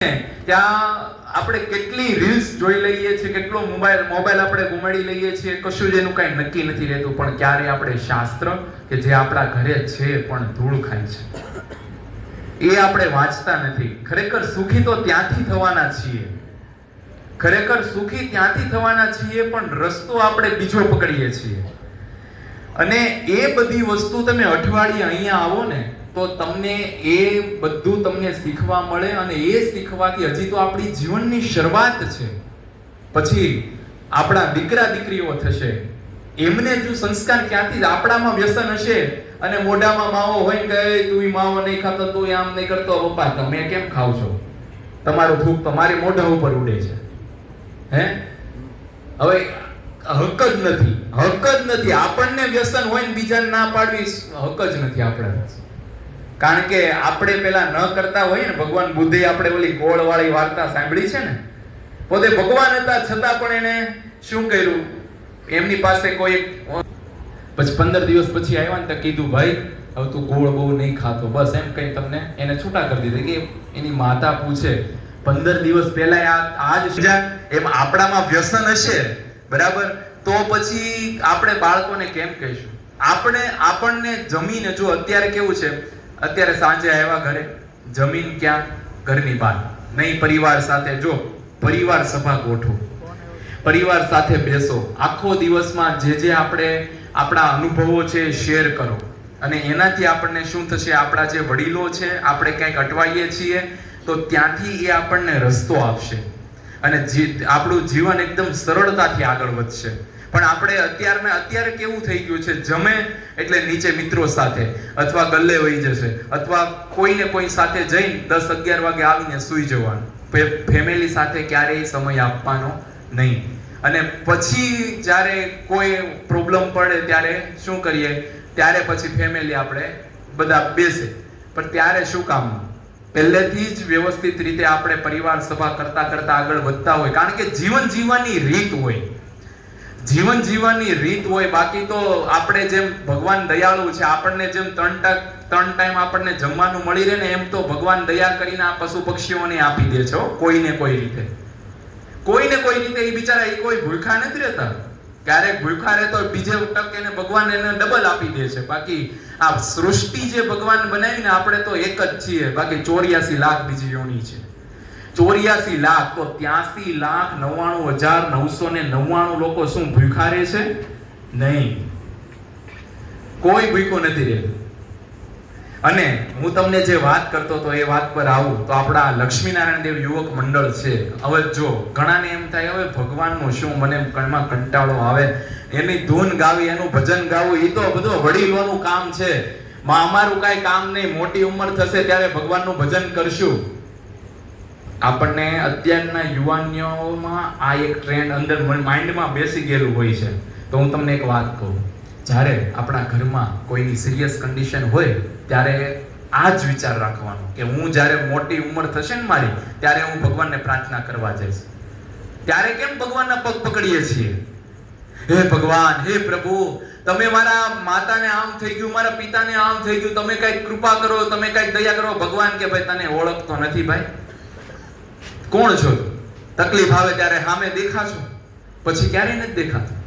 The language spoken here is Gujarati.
ત્યાં આપણે કેટલી રીલ્સ જોઈ લઈએ છીએ, કેટલો મોબાઈલ આપણે ગુમાડી લઈએ છીએ, કશું જ એનું કઈ નક્કી નથી રહેતું. પણ ક્યારે આપણે શાસ્ત્ર કે જે આપણા ઘરે છે પણ ધૂળ ખાય છે એ આપણે વાંચતા નથી. ખરેખર સુખી તો ત્યાંથી થવાના છીએ, ખરેખર સુખી ત્યાંથી થવાના છીએ, પણ રસ્તો આપણે બીજો પકડીએ છીએ. અને એ બધી વસ્તુ તમે અઠવાડિયે અહીંયા આવો ને તો તમને એ બધું તમને શીખવા મળે, અને એ શીખવાથી હજી તો આપણી જીવનની શરૂઆત છે. પછી આપણા દીકરા દીકરીઓ થશે, એમને જો સંસ્કાર ક્યાંથી આપણામાં વ્યસન હશે અને મોઢામાં માવો હોય ને કે તું માવો નહીં ખાતો, તું આમ નહીં કરતો, પપ્પા તમે કેમ ખાવ છો, તમારું થૂક તમારી મોઢા ઉપર ઉડે છે. હે હવે હક જ નથી, હક જ નથી. આપણને વ્યસન હોય ને બીજાને ના પાડવી હક જ નથી આપણે. કારણ કે આપણે પેલા ન કરતા હોય ને, ભગવાન બુદ્ધે આપણે ઓલી ગોળ વાળી વાર્તા સાંભળી છે ને, પોતે ભગવાન હતા છતાં પણ એને શું કર્યું, એમની પાસે કોઈ પછી 15 દિવસ પછી આવ્યા ને તો કીધું ભાઈ હવે તું ગોળ બહુ નહીં ખાતો, બસ એમ કઈ તમને એને છૂટા કરી દીધી. કે એની માતા પૂછે 15 દિવસ પહેલા આ જ એમ આપણામાં વ્યસન હશે, બરાબર, તો પછી આપણે બાળકોને કેમ કહીશું? આપણને જમીને જો અત્યારે કેવું છે, અત્યારે સાંજે આવ્યા ઘરે, જમીન ક્યાં? ઘરની બહાર નહીં, પરિવાર સાથે જો પરિવાર સભા ગોઠવો, પરિવાર સાથે બેસો, આખો દિવસમાં જે આપણે આપણા અનુભવો છે શેર કરો, અને એનાથી આપણને શું થશે, આપણા જે વડીલો છે આપણે ક્યાંક અટવાઈએ છીએ તો ત્યાંથી એ આપણને રસ્તો આપશે અને આપણું જીવન એકદમ સરળતાથી આગળ વધશે. પણ આપણે અત્યારે કેવું થઈ ગયું છે, જમે એટલે નીચે મિત્રો સાથે અથવા ગલ્લે વહી જશે, અથવા કોઈને કોઈ સાથે જઈને 10-11 વાગે આવીને સૂઈ જવાનું. ફેમિલી સાથે ક્યારેય સમય આપવાનો નહીં. અને પછી જ્યારે કોઈ પ્રોબ્લેમ પડે ત્યારે શું કરીએ, ત્યારે પછી ફેમિલી આપણે બધા બેસે, પણ ત્યારે શું કામ? પહેલેથી જ વ્યવસ્થિત રીતે આપણે પરિવાર સભા કરતા આગળ વધતા હોય. કારણ કે જીવન જીવવાની રીત હોય, જીવન જીવવાની રીત હોય. બાકી તો આપણે જેમ ભગવાન દયાળુ છે, આપણને જેમ 3 ટાઈમ આપણને જમવાનું મળી રહે ને, એમ તો ભગવાન દયા કરીને આ પશુ પક્ષીઓને આપી દે છે. કોઈને કોઈ રીતે એ બિચારા એ કોઈ ભૂખા નથી રહેતા. ક્યારેક ભૂખા રહે તો બીજે ટક એને ભગવાન એને ડબલ આપી દે છે. બાકી આ સૃષ્ટિ જે ભગવાન બનાવી ને, આપણે તો એક જ છીએ. બાકી 84 લાખ બીજી યોની છે. 84 લાખ તો 83,99,999 લોકો શું ભૂખા રહે છે? નહીં, કોઈ ભૂખું નથી રહેતું. અને હું તમને જે વાત કરતો હતો એ વાત પર આવું તો આપણા લક્ષ્મીનારાયણ દેવ યુવક મંડળ છે. હવે જો ઘણાને એમ થાય હવે ભગવાનનું શું, મને કણમાં કંટાળો આવે, એની ધૂન ગાવી, એનું ભજન ગાવું, એ તો બધું વડીલોનું કામ છે, અમારું કાંઈ કામ નહીં, મોટી ઉંમર થશે ત્યારે ભગવાનનું ભજન કરશું. આપણને અત્યારના યુવાનીઓમાં આ એક ટ્રેન્ડ અંદર માઇન્ડમાં બેસી ગયેલું હોય છે. તો હું તમને એક વાત કહું, જ્યારે આપણા ઘરમાં કોઈની સિરિયસ કન્ડિશન હોય ત્યારે આ જ વિચાર રાખવાનો કે હું જ્યારે મોટી ઉંમર થશે ને મારી, ત્યારે હું ભગવાનને પ્રાર્થના કરવા જઈશ. ત્યારે કેમ ભગવાનના પગ પકડીએ છીએ? હે ભગવાન, હે પ્રભુ, તમે મારા માતાને આમ થઈ ગયું, મારા પિતાને આમ થઈ ગયું, તમે કઈક કૃપા કરો, તમે કઈક દયા કરો. ભગવાન કે ભાઈ તને ઓળખતો નથી ભાઈ, કોણ છો? તકલીફ આવે ત્યારે સામે દેખાશો, પછી ક્યારેય નથી દેખાતું.